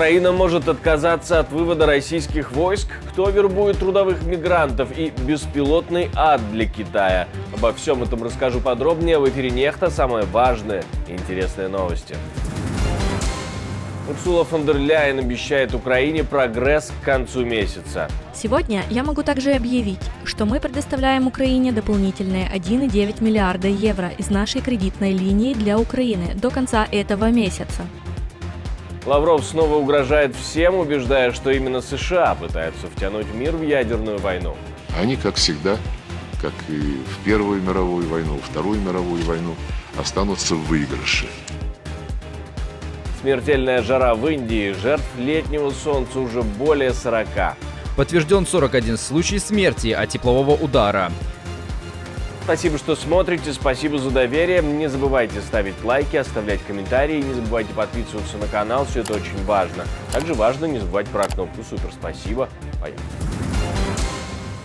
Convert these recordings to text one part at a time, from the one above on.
Украина может отказаться от вывода российских войск? Кто вербует трудовых мигрантов и беспилотный ад для Китая? Обо всем этом расскажу подробнее в эфире «Нехта». Самые важные и интересные новости. Урсула фон дер Ляйен обещает Украине прогресс к концу месяца. Сегодня я могу также объявить, что мы предоставляем Украине дополнительные 1,9 миллиарда евро из нашей кредитной линии для Украины до конца этого месяца. Лавров снова угрожает всем, убеждая, что именно США пытаются втянуть мир в ядерную войну. Они, как всегда, как и в Первую мировую войну, Вторую мировую войну, останутся в выигрыше. Смертельная жара в Индии, жертв летнего солнца уже более 40. Подтвержден 41 случай смерти от теплового удара. Спасибо, что смотрите, спасибо за доверие. Не забывайте ставить лайки, оставлять комментарии, не забывайте подписываться на канал, все это очень важно. Также важно не забывать про кнопку «Супер». Спасибо. Поехали.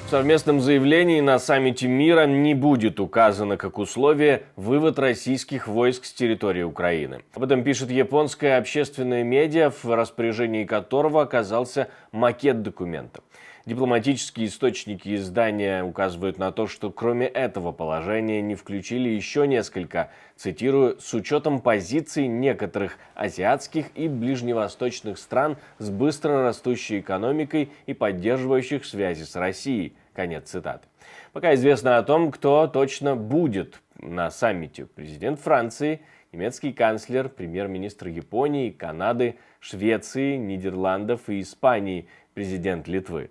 В совместном заявлении на саммите мира не будет указано как условие вывод российских войск с территории Украины. Об этом пишет японское общественное медиа, в распоряжении которого оказался макет документа. Дипломатические источники издания указывают на то, что кроме этого положения не включили еще несколько, цитирую, «с учетом позиций некоторых азиатских и ближневосточных стран с быстро растущей экономикой и поддерживающих связи с Россией». Конец цитаты. Пока известно о том, кто точно будет на саммите. Президент Франции, немецкий канцлер, премьер-министр Японии, Канады, Швеции, Нидерландов и Испании, президент Литвы.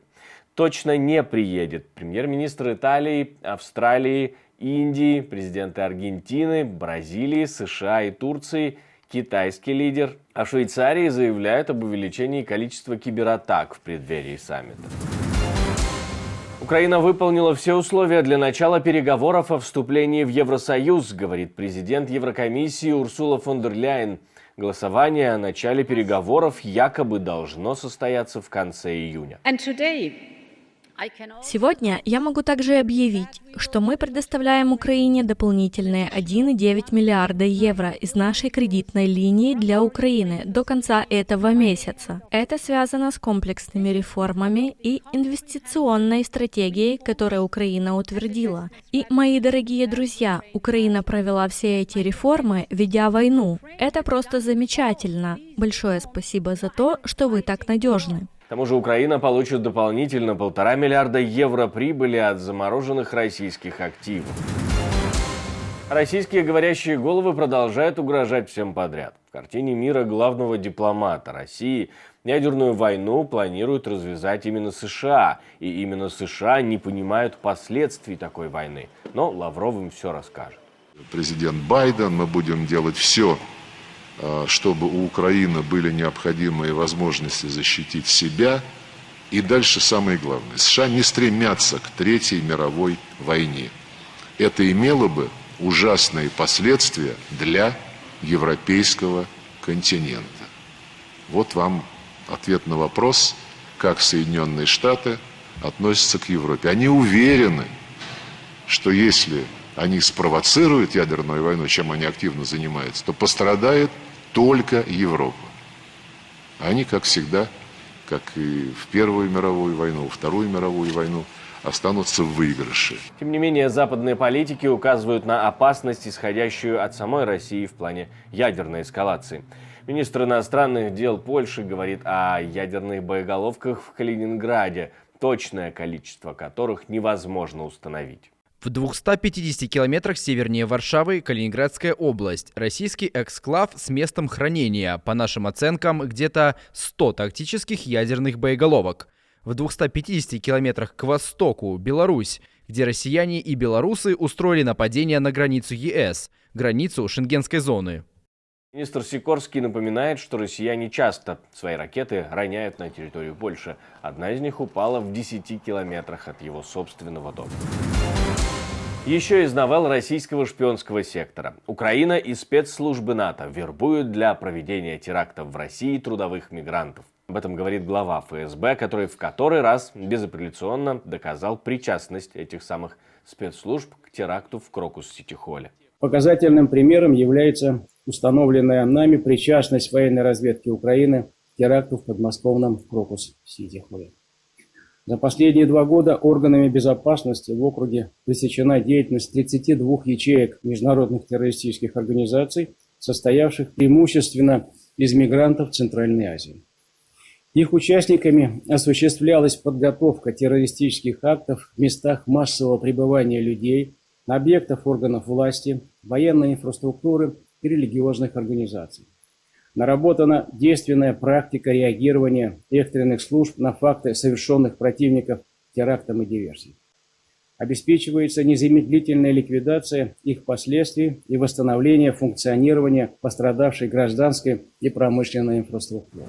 Точно не приедет премьер-министр Италии, Австралии, Индии, президенты Аргентины, Бразилии, США и Турции, китайский лидер. А в Швейцарии заявляют об увеличении количества кибератак в преддверии саммита. Украина выполнила все условия для начала переговоров о вступлении в Евросоюз, говорит президент Еврокомиссии Урсула фон дер Ляйен. Голосование о начале переговоров якобы должно состояться в конце июня. Сегодня я могу также объявить, что мы предоставляем Украине дополнительные 1,9 миллиарда евро из нашей кредитной линии для Украины до конца этого месяца. Это связано с комплексными реформами и инвестиционной стратегией, которую Украина утвердила. И, мои дорогие друзья, Украина провела все эти реформы, ведя войну. Это просто замечательно. Большое спасибо за то, что вы так надежны. К тому же Украина получит дополнительно 1,5 миллиарда евро прибыли от замороженных российских активов. Российские говорящие головы продолжают угрожать всем подряд. В картине мира главного дипломата России ядерную войну планируют развязать именно США. И именно США не понимают последствий такой войны. Но Лавров им все расскажет. Президент Байден, мы будем делать все, чтобы у Украины были необходимые возможности защитить себя. И дальше самое главное. США не стремятся к Третьей мировой войне. Это имело бы ужасные последствия для европейского континента. Вот вам ответ на вопрос, как Соединенные Штаты относятся к Европе. Они уверены, что если они спровоцируют ядерную войну, чем они активно занимаются, то пострадает только Европа. Они, как всегда, как и в Первую мировую войну, Вторую мировую войну, останутся в выигрыше. Тем не менее, западные политики указывают на опасность, исходящую от самой России в плане ядерной эскалации. Министр иностранных дел Польши говорит о ядерных боеголовках в Калининграде, точное количество которых невозможно установить. В 250 километрах севернее Варшавы Калининградская область. Российский эксклав с местом хранения, по нашим оценкам, где-то 100 тактических ядерных боеголовок. В 250 километрах к востоку Беларусь, где россияне и белорусы устроили нападение на границу ЕС, границу Шенгенской зоны. Министр Сикорский напоминает, что россияне часто свои ракеты роняют на территорию Польши. Одна из них упала в 10 километрах от его собственного дома. Еще из новелл российского шпионского сектора. Украина и спецслужбы НАТО вербуют для проведения терактов в России трудовых мигрантов. Об этом говорит глава ФСБ, который в который раз безапелляционно доказал причастность этих самых спецслужб к теракту в Крокус-Сити-Холле. Показательным примером является установленная нами причастность военной разведки Украины к теракту в подмосковном Крокус-Сити. За последние 2 года органами безопасности в округе пресечена деятельность 32 ячеек международных террористических организаций, состоявших преимущественно из мигрантов Центральной Азии. Их участниками осуществлялась подготовка террористических актов в местах массового пребывания людей, на объектах органов власти, военной инфраструктуры и религиозных организаций. Наработана действенная практика реагирования экстренных служб на факты, совершенных противников терактом и диверсией. Обеспечивается незамедлительная ликвидация их последствий и восстановление функционирования пострадавшей гражданской и промышленной инфраструктуры.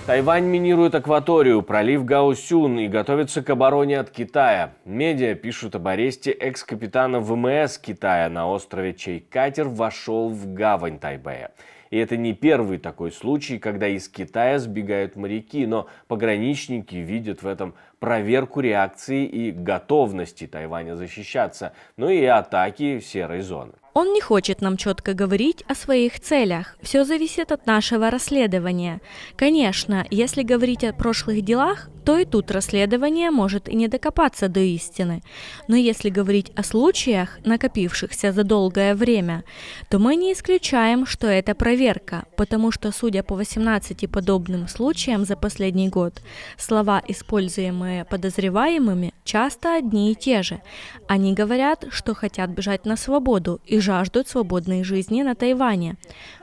Тайвань минирует акваторию, пролив Гаосюн и готовится к обороне от Китая. Медиа пишут об аресте экс-капитана ВМС Китая на острове, чей катер вошел в гавань Тайбэя. И это не первый такой случай, когда из Китая сбегают моряки, но пограничники видят в этом проверку реакции и готовности Тайваня защищаться, ну и атаки серой зоны. Он не хочет нам четко говорить о своих целях. Все зависит от нашего расследования. Конечно, если говорить о прошлых делах, то и тут расследование может и не докопаться до истины. Но если говорить о случаях, накопившихся за долгое время, то мы не исключаем, что это проверка, потому что, судя по 18 подобным случаям за последний год, слова, используемые подозреваемыми, часто одни и те же. Они говорят, что хотят бежать на свободу и жаждут свободной жизни на Тайване.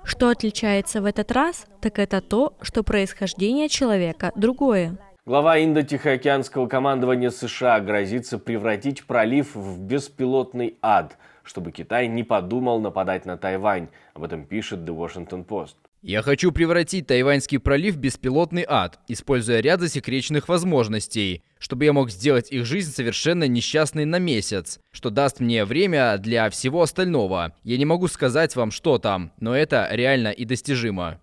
Что отличается в этот раз, так это то, что происхождение человека другое. Глава Индо-Тихоокеанского командования США грозится превратить пролив в беспилотный ад, чтобы Китай не подумал нападать на Тайвань. Об этом пишет The Washington Post. Я хочу превратить Тайваньский пролив в беспилотный ад, используя ряд засекреченных возможностей, чтобы я мог сделать их жизнь совершенно несчастной на месяц, что даст мне время для всего остального. Я не могу сказать вам, что там, но это реально и достижимо.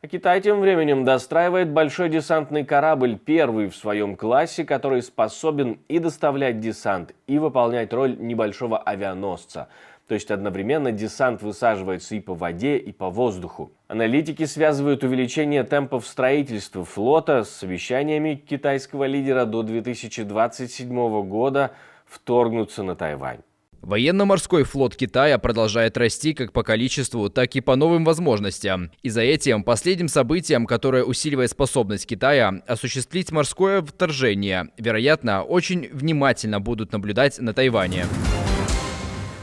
А Китай тем временем достраивает большой десантный корабль, первый в своем классе, который способен и доставлять десант, и выполнять роль небольшого авианосца. То есть одновременно десант высаживается и по воде, и по воздуху. Аналитики связывают увеличение темпов строительства флота с совещаниями китайского лидера до 2027 года вторгнуться на Тайвань. Военно-морской флот Китая продолжает расти как по количеству, так и по новым возможностям. И за этим последним событием, которое усиливает способность Китая осуществить морское вторжение, вероятно, очень внимательно будут наблюдать на Тайване.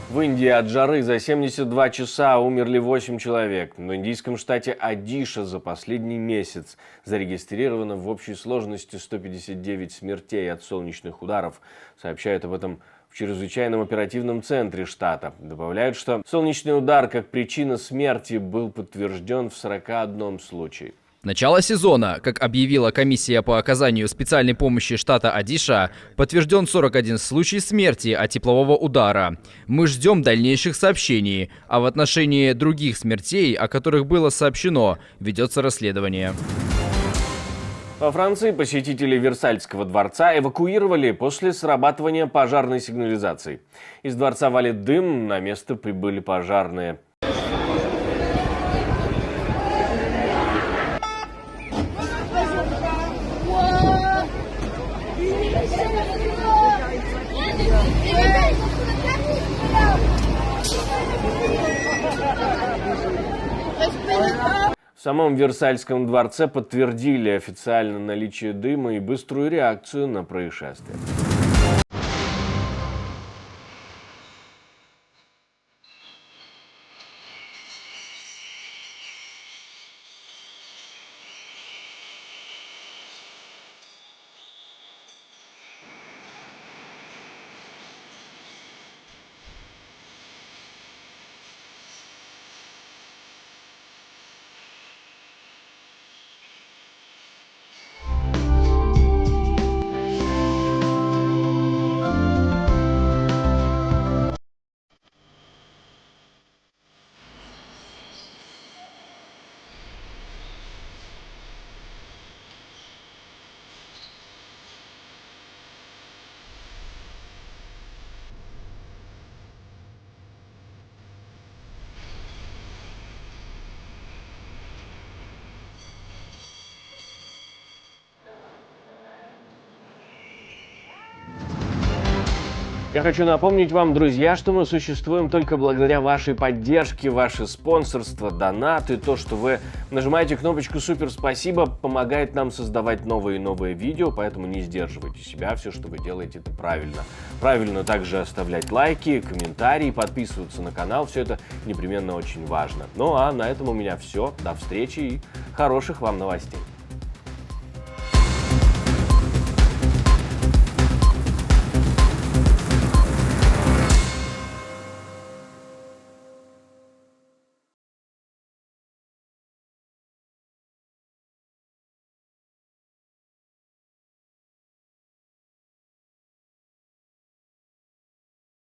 В Индии от жары за 72 часа умерли 8 человек. В индийском штате Одиша за последний месяц зарегистрировано в общей сложности 159 смертей от солнечных ударов. Сообщают об этом в чрезвычайном оперативном центре штата. Добавляют, что солнечный удар как причина смерти был подтвержден в 41 случае. Начало сезона, как объявила комиссия по оказанию специальной помощи штата Одиша, подтвержден 41 случай смерти от теплового удара. Мы ждем дальнейших сообщений, а в отношении других смертей, о которых было сообщено, ведется расследование. Во Франции посетителей Версальского дворца эвакуировали после срабатывания пожарной сигнализации. Из дворца валит дым, на место прибыли пожарные. В самом Версальском дворце подтвердили официально наличие дыма и быструю реакцию на происшествие. Я хочу напомнить вам, друзья, что мы существуем только благодаря вашей поддержке, ваше спонсорство, донаты, то, что вы нажимаете кнопочку «Супер спасибо», помогает нам создавать новые и новые видео, поэтому не сдерживайте себя, все, что вы делаете, это правильно. Правильно также оставлять лайки, комментарии, подписываться на канал, все это непременно очень важно. Ну а на этом у меня все, до встречи и хороших вам новостей.